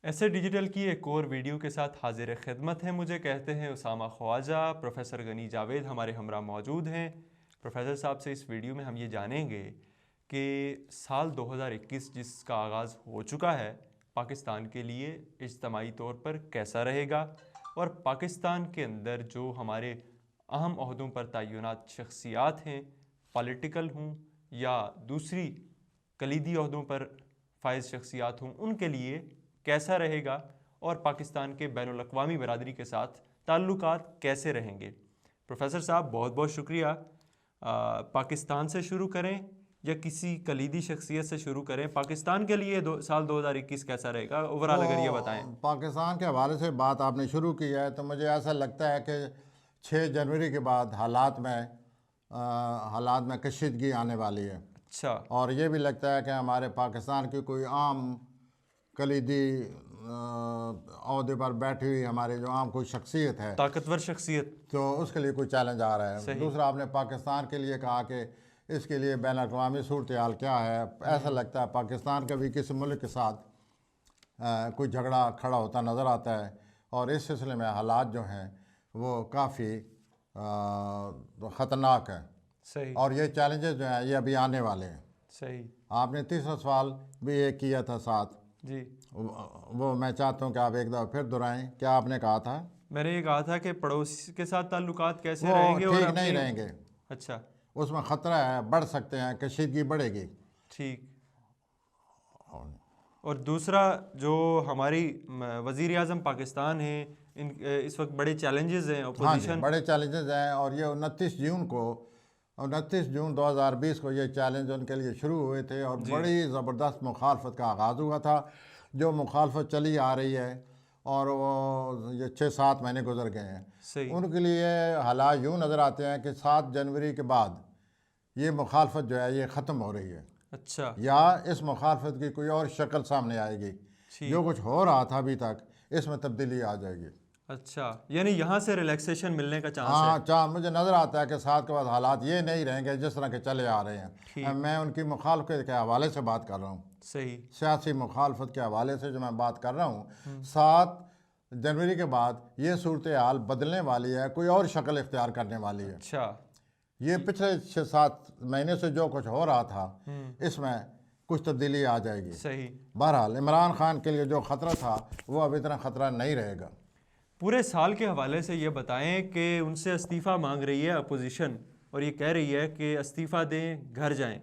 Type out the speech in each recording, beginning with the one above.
ऐसे डिजिटल की एक और वीडियो के साथ हाजिर खिदमत है। मुझे कहते हैं उसामा ख्वाजा। प्रोफेसर गनी जावेद हमारे हमरा मौजूद हैं। प्रोफेसर साहब से इस वीडियो में हम ये जानेंगे कि साल 2021 जिसका आगाज़ हो चुका है, पाकिस्तान के लिए इज्तमाही तौर पर कैसा रहेगा, और पाकिस्तान के अंदर जो हमारे अहम ओहदों पर तयनात शख्सियात हैं, पॉलिटिकल हों या दूसरी कलीदी ओहदों पर फाइज शख्सियात हों, उनके लिए कैसा रहेगा, और पाकिस्तान के बैनुल अक़वामी बरादरी के साथ ताल्लुकात कैसे रहेंगे। प्रोफेसर साहब बहुत बहुत शुक्रिया। पाकिस्तान से शुरू करें या किसी कलीदी शख्सियत से शुरू करें? पाकिस्तान के लिए साल 2021 कैसा रहेगा ओवरऑल, अगर ये बताएं। पाकिस्तान के हवाले से बात आपने शुरू की है तो मुझे ऐसा लगता है कि 6 जनवरी के बाद हालात में कशीदगी आने वाली है। अच्छा। और ये भी लगता है कि हमारे पाकिस्तान की कोई आम कलीदी अहदे पर बैठी हुई हमारी जो आम कोई शख्सियत है, ताकतवर शख्सियत, तो उसके लिए कोई चैलेंज आ रहा है। दूसरा, आपने पाकिस्तान के लिए कहा कि इसके लिए बैन अवी सूरत हाल क्या है। ऐसा लगता है पाकिस्तान का भी किसी मुल्क के साथ कोई झगड़ा खड़ा होता नज़र आता है, और इस सिलसिले में हालात जो हैं वो काफ़ी ख़तरनाक है। सही। और ये चैलेंजेस जो हैं ये अभी आने वाले हैं। सही। आपने तीसरा सवाल भी एक किया था साथ जी, वो मैं चाहता हूँ कि आप एक दफ़ा फिर दोहराएं। क्या आपने कहा था? मैंने ये कहा था कि पड़ोसी के साथ ताल्लुकात कैसे वो रहेंगे और ठीक नहीं रहेंगे। अच्छा, उसमें ख़तरा है, बढ़ सकते हैं, कशीदगी बढ़ेगी। ठीक। और दूसरा, जो हमारी वज़ीर आज़म पाकिस्तान है, इन इस वक्त बड़े चैलेंजेस हैं, हाँ जी, अपोजिशन। बड़े चैलेंजेस हैं। और ये 29 जून 2020 को ये चैलेंज उनके लिए शुरू हुए थे, और बड़ी ज़बरदस्त मुखालफत का आगाज़ हुआ था, जो मुखालफत चली आ रही है, और वो ये 6-7 महीने गुजर गए हैं। सही। उनके लिए हालात यूँ नज़र आते हैं कि 7 जनवरी के बाद ये मुखालफत जो है ये ख़त्म हो रही है। अच्छा। या इस मुखालफत की कोई और शक्ल सामने आएगी। जो कुछ हो रहा था अभी तक, इसमें तब्दीली आ जाएगी। अच्छा, यानी यहाँ से रिलैक्सेशन मिलने का चांस है। हाँ, मुझे नज़र आता है कि 7 के बाद हालात ये नहीं रहेंगे जिस तरह के चले आ रहे हैं। मैं उनकी मुखालफत के हवाले से बात कर रहा हूँ। सही। सियासी मुखालफत के हवाले से जो मैं बात कर रहा हूँ, 7 जनवरी के बाद ये सूरत हाल बदलने वाली है, कोई और शक्ल इख्तियार करने वाली है। अच्छा। ये पिछले 6-7 महीने से जो कुछ हो रहा था, इसमें कुछ तब्दीली आ जाएगी। सही। बहरहाल इमरान खान के लिए जो ख़तरा था वो अब इतना ख़तरा नहीं रहेगा। पूरे साल के हवाले से ये बताएं कि उनसे इस्तीफ़ा मांग रही है अपोजिशन, और ये कह रही है कि इस्तीफ़ा दें, घर जाएं।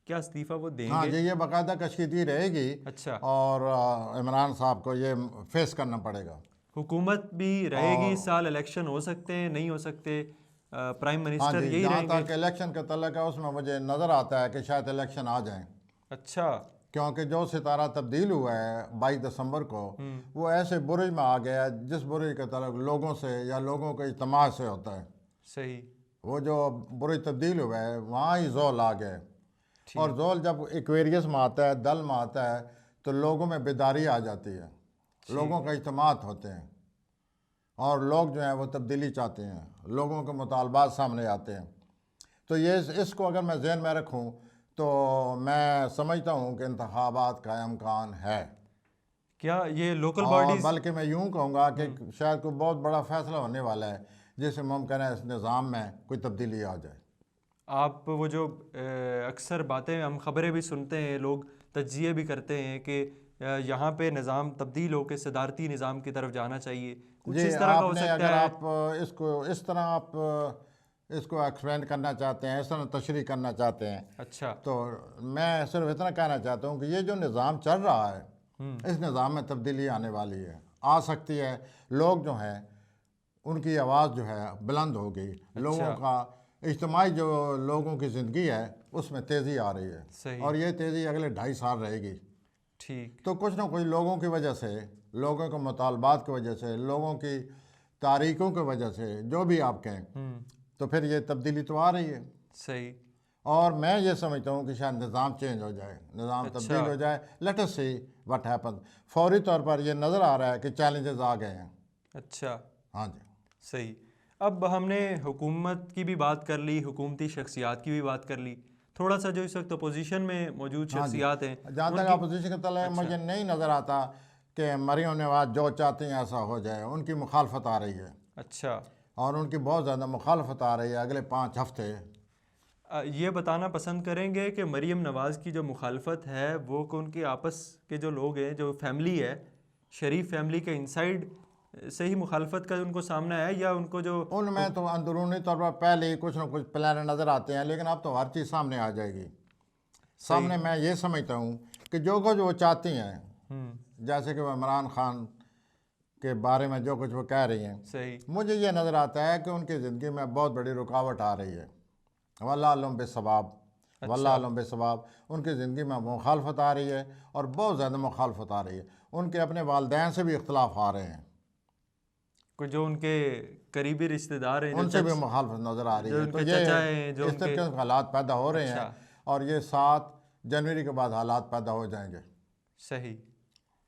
क्या इस्तीफ़ा वो देंगे? हाँ जी, ये बाकायदा कशीदगी रहेगी। अच्छा। और इमरान साहब को ये फेस करना पड़ेगा। हुकूमत भी रहेगी इस साल, इलेक्शन हो सकते हैं, नहीं हो सकते, प्राइम हाँ मिनिस्टर जी, यही जहाँ रहेंगे। तक इलेक्शन का तल्लुक है उसमें मुझे नज़र आता है कि शायद इलेक्शन आ जाएं। अच्छा। क्योंकि जो सितारा तब्दील हुआ है 22 दिसंबर को, वो ऐसे बुरुज में आ गया जिस बुरुज का तल्लुक लोगों से या लोगों के इज्तिमा से होता है। सही। वो जो बुरुज तब्दील हुआ है वहाँ ही जोल आ गया। और जोल जब एक्वेरियस में आता है, दल में आता है, तो लोगों में बेदारी आ जाती है, लोगों का इज्तिमात होते हैं, और लोग जो हैं वो तब्दीली चाहते हैं, लोगों के मुतालबात सामने आते हैं। तो ये इसको अगर मैं ज़हन में रखूं तो मैं समझता हूं कि इंतखाबात का इम्कान है। क्या ये लोकल और बॉडीज? बल्कि मैं यूं कहूँगा कि शायद कोई बहुत बड़ा फैसला होने वाला है जिससे मुमकिन है इस निज़ाम में कोई तब्दीली आ जाए। आप वो जो अक्सर बातें, हम खबरें भी सुनते हैं, लोग तज्जिए भी करते हैं कि यहाँ पे निज़ाम तब्दील होकर सदारती निज़ाम की तरफ जाना चाहिए, कुछ जी, इस तरह का हो आपने सकता अगर है। आप इसको इस तरह आप इसको एक्सप्लेन करना चाहते हैं, इस तरह तशरीह करना चाहते हैं, अच्छा। तो मैं सिर्फ इतना कहना चाहता हूँ कि ये जो निज़ाम चल रहा है, इस निज़ाम में तब्दीली आने वाली है, आ सकती है। लोग जो हैं उनकी आवाज़ जो है बुलंद होगी। लोगों का इज्तिमाई जो लोगों की ज़िंदगी है उसमें तेज़ी आ रही है। सही। और ये तेज़ी अगले 2.5 साल रहेगी। ठीक। तो कुछ ना कुछ लोगों की वजह से, लोगों के मुतालबात की वजह से, लोगों की तारीखों की वजह से, जो भी आप कहें, तो फिर ये तब्दीली तो आ रही है। सही। और मैं ये समझता हूँ कि शायद निज़ाम चेंज हो जाए, निज़ाम तब्दील हो जाए। Let us see what happen. फौरी तौर पर ये नज़र आ रहा है कि चैलेंजेस आ गए हैं। अच्छा। हाँ जी। सही। अब हमने हुकूमत की भी बात कर ली, हुकूमती शख्सियात की भी बात कर ली, थोड़ा सा जो इस वक्त अपोजिशन में मौजूद हाँ जी, शख्सियात हैं जहाँ तक उनकी। अपोजिशन का तल्लुक है, मुझे नहीं नज़र आता कि मरियम नवाज जो चाहती हैं ऐसा हो जाए, उनकी मुखालफत आ रही है। अच्छा, और उनकी बहुत ज़्यादा मुखालफत आ रही है अगले 5 हफ्ते। ये बताना पसंद करेंगे कि मरियम नवाज़ की जो मुखालफत है वो कि उनके आपस के जो लोग हैं, जो फैमिली है, शरीफ फैमिली के इनसाइड से ही मुखालफत का उनको सामना है, या उनको जो उनमें तो अंदरूनी तौर पर पहले ही कुछ ना कुछ प्लान नज़र आते हैं, लेकिन अब तो हर चीज़ सामने आ जाएगी। सामने मैं ये समझता हूँ कि जो कुछ वो चाहती हैं, जैसे कि वो इमरान खान के बारे में जो कुछ वो कह रही हैं, सही, मुझे ये नज़र आता है कि उनकी ज़िंदगी में बहुत बड़ी रुकावट आ रही है। वल्लाह आलम बेसबाब, वल्लाह आलम बेसबाब उनकी ज़िंदगी में मुखालफत आ रही है, और बहुत ज़्यादा मुखालफत आ रही है। उनके अपने वालिदैन से भी इख्तलाफ आ रहे हैं, कुछ जो उनके करीबी रिश्तेदार हैं, उनसे भी मुखालफत नज़र आ रही जो है। तो उनके ये चचा हैं, जो इस तरह के हालात पैदा हो रहे हैं, और ये 7 जनवरी के बाद हालात पैदा हो जाएंगे। सही।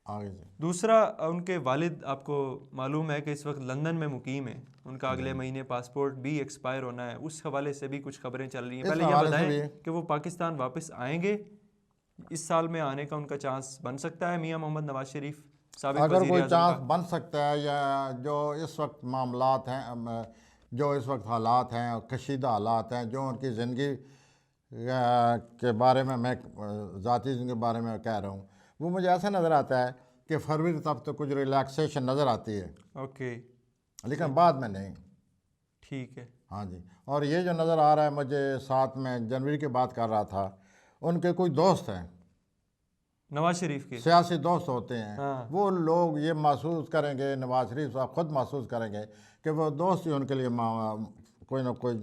आगे जी। दूसरा, उनके वालिद, आपको मालूम है कि इस वक्त लंदन में मुकीम है, उनका अगले महीने पासपोर्ट भी एक्सपायर होना है, उस हवाले से भी कुछ खबरें चल रही हैं। इस पहले ये हवाले से बताएं भी कि वो पाकिस्तान वापस आएंगे, इस साल में आने का उनका चांस बन सकता है? मियां मोहम्मद नवाज शरीफ साबिक अगर कोई वज़ीर-ए-आज़म चांस का बन सकता है, या जो इस वक्त मामलात हैं, जो इस वक्त हालात हैं, कशीदा हालात हैं, जो उनकी ज़िंदगी के बारे में मैं ज़ाती ज़िंदगी के बारे में कह रहा हूँ, वो मुझे ऐसा नज़र आता है कि फरवरी तक तो कुछ रिलैक्सेशन नज़र आती है, ओके, लेकिन बाद में नहीं। ठीक है। हाँ जी। और ये जो नज़र आ रहा है मुझे, 7 में जनवरी की बात कर रहा था, उनके कोई दोस्त हैं, नवाज शरीफ के, सियासी दोस्त होते हैं, हाँ, वो लोग ये महसूस करेंगे, नवाज शरीफ साहब खुद महसूस करेंगे कि वो दोस्त ही उनके लिए कोई ना कोई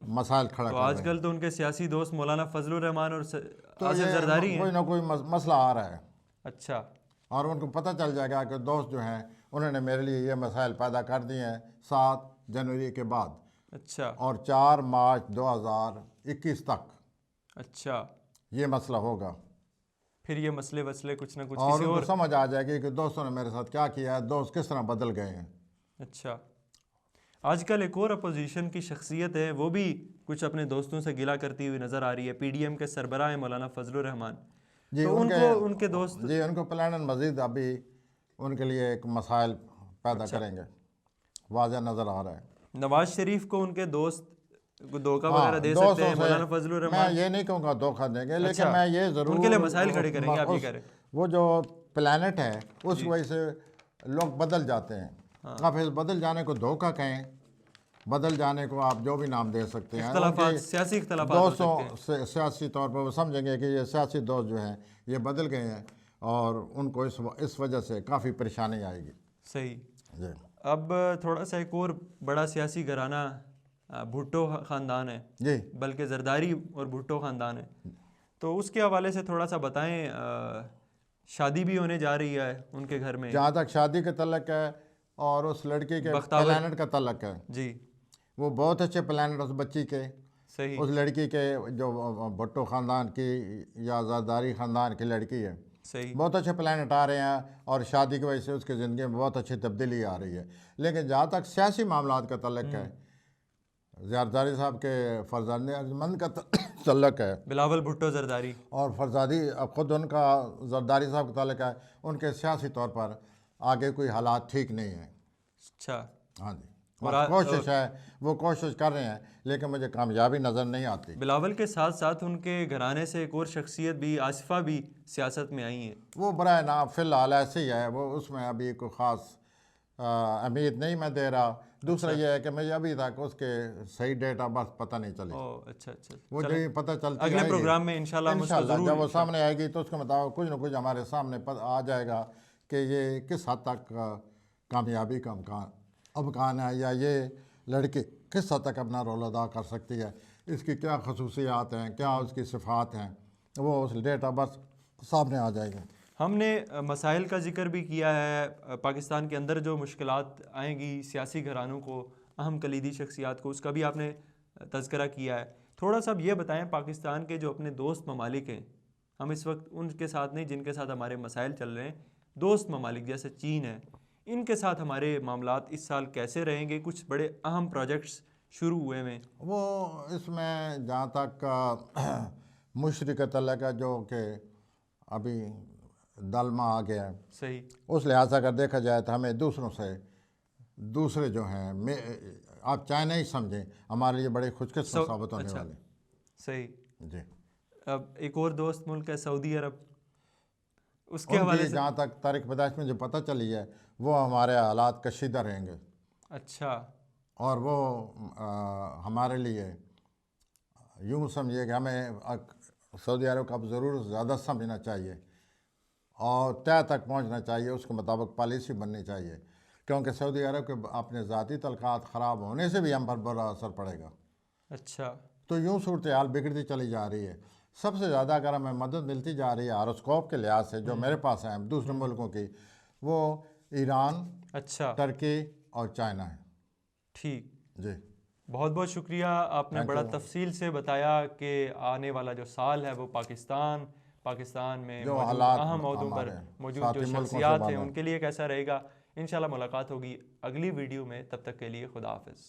मसाइल खड़ा तो कर रहे हैं। आजकल तो उनके सियासी दोस्त मौलाना फजलुर रहमान और तो आसिफ ये जरदारी कोई हैं। ना कोई मसला आ रहा है, अच्छा, और उनको पता चल जाएगा कि दोस्त जो हैं उन्होंने मेरे लिए ये मसाइल पैदा कर दिए हैं 7 जनवरी के बाद, अच्छा, और 4 मार्च 2021 तक अच्छा, ये मसला होगा। फिर ये मसले वसले कुछ ना कुछ और किसी उनको और। समझ आ जाएगी कि दोस्तों ने मेरे साथ क्या किया है, दोस्त किस तरह बदल गए हैं। अच्छा, आजकल एक और अपोजिशन की शख्सियत है, वो भी कुछ अपने दोस्तों से गिला करती हुई नज़र आ रही है, पीडीएम के सरबराह हैं मौलाना फजलुर रहमान। जी, तो उनके दोस्त, जी उनको प्लान मज़ीद अभी उनके लिए एक मसाइल पैदा अच्छा, करेंगे, वाज़ह नज़र आ रहा है। नवाज शरीफ को उनके दोस्त को धोखा वगैरह हाँ, दे सकते दोस्तों हैं, से मौलाना फजलुर मैं रहमान। ये नहीं कहूँगा धोखा देंगे, लेकिन अच्छा, मैं ये ज़रूर उनके लिए मसाइल खड़े करेंगे, आप ये कह रहे हैं। वो जो प्लानट है उस वजह से लोग बदल जाते हैं। आप इस बदल जाने को धोखा कहें, बदल जाने को आप जो भी नाम दे सकते हैं, इख्तलाफात, सियासी इख्तलाफात हो सकते हैं। दोस्तों से सियासी तौर पर वो समझेंगे कि ये सियासी दोस्त जो हैं ये बदल गए हैं, और उनको इस वजह से काफ़ी परेशानी आएगी। सही। जी अब थोड़ा सा एक और बड़ा सियासी घराना भुट्टो ख़ानदान है, जी। बल्कि जरदारी और भुट्टो ख़ानदान है, तो उसके हवाले से थोड़ा सा बताएं। शादी भी होने जा रही है उनके घर में, जहाँ तक शादी का तल्लक है और उस लड़की के बख्तावर, प्लानट का तल्लक है, जी, वो बहुत अच्छे प्लानट उस बच्ची के, सही, उस लड़की के, जो भुट्टो ख़ानदान की या ज़रदारी ख़ानदान की लड़की है, सही, बहुत अच्छे प्लानट आ रहे हैं, और शादी की वजह से उसकी ज़िंदगी में बहुत अच्छी तब्दीली आ रही है। लेकिन जहाँ तक सियासी मामलात का तल्लक है, जरदारी साहब के फरजांद अर्जमंद का तल्लक है, बिलावल भुट्टो जरदारी, और फरजादी ख़ुद उनका जरदारी साहब का तल्लक है, उनके सियासी तौर पर आगे कोई हालात ठीक नहीं है। अच्छा, हाँ जी। और और कोशिश है, वो कोशिश कर रहे हैं, लेकिन मुझे कामयाबी नज़र नहीं आती। बिलावल के साथ साथ उनके घराने से एक और शख्सियत भी, आसिफा भी सियासत में आई हैं। वो बराए ना फ़िलहाल ऐसे ही है, वो उसमें अभी कोई ख़ास उम्मीद नहीं मैं दे रहा। दूसरा ये है कि मुझे अभी तक उसके सही डेट ऑफ बर्थ पता नहीं चली। ओह, अच्छा, अच्छा, वो जो ही पता चलती अगले रहेगी, प्रोग्राम में इंशाल्लाह हम उसको इंशाल्लाह ज़रूर, जब वो सामने आएगी तो उसके मुताबिक कुछ ना कुछ हमारे सामने आ जाएगा कि ये किस हद तक कामयाबी का अमकान है, या ये लड़की किस हद तक अपना रोल अदा कर सकती है, इसकी क्या खसूसियात हैं, क्या उसकी सिफ़ात हैं, वो उस डेट ऑफ बर्थ सामने आ जाएगा। हमने मसाइल का जिक्र भी किया है, पाकिस्तान के अंदर जो मुश्किलात आएंगी सियासी घरानों को, अहम कलीदी शख्सियात को, उसका भी आपने तज़किरा किया है। थोड़ा सा अब ये बताएं, पाकिस्तान के जो अपने दोस्त ममालिक हैं, हम इस वक्त उनके साथ नहीं जिनके साथ हमारे मसाइल चल रहे हैं, दोस्त ममालिक जैसे चीन है, इनके साथ हमारे मामलात इस साल कैसे रहेंगे? कुछ बड़े अहम प्रोजेक्ट्स शुरू हुए हैं। वो इसमें जहाँ तक मुशरिक तल्लक है, जो कि अभी दल में आ गया है। सही। उस लिहाज से अगर देखा जाए तो हमें दूसरों से, दूसरे जो हैं आप चाइना ही समझें, हमारे लिए बड़े खुशकिस्मत साबित होने अच्छा, वाले। सही। जी। अब एक और दोस्त मुल्क है सऊदी अरब, उसके उनकी हवाले से। जहाँ तक तारीख पैदाइश में जो पता चली है, वो हमारे हालात कशीदा रहेंगे अच्छा। और वो हमारे लिए यूँ समझिए कि हमें सऊदी अरब का अब ज़रूर ज़्यादा समझना चाहिए और तय तक पहुँचना चाहिए, उसके मुताबिक पॉलिसी बननी चाहिए, क्योंकि सऊदी अरब के अपने ज़ाती तल्क़ात ख़राब होने से भी हम पर बुरा असर पड़ेगा। अच्छा। तो यूँ सूरत हाल बिगड़ती चली जा रही है। सबसे ज़्यादा अगर हमें मदद मिलती जा रही है हारोस्कोप के लिहाज से जो मेरे पास है दूसरे मुल्कों की, वो ईरान, अच्छा। टर्की और चाइना है। ठीक। जी, बहुत बहुत शुक्रिया, आपने थैंक बड़ा यू। तफसील से बताया कि आने वाला जो साल है वो पाकिस्तान में जो मौजूद हालात अहम मौदों पर हमारे मौजूद जो साथी मुल्कों से शख्सियात हैं बने, उनके लिए कैसा रहेगा। इंशाल्लाह मुलाकात होगी अगली वीडियो में, तब तक के लिए खुदा हाफिज़।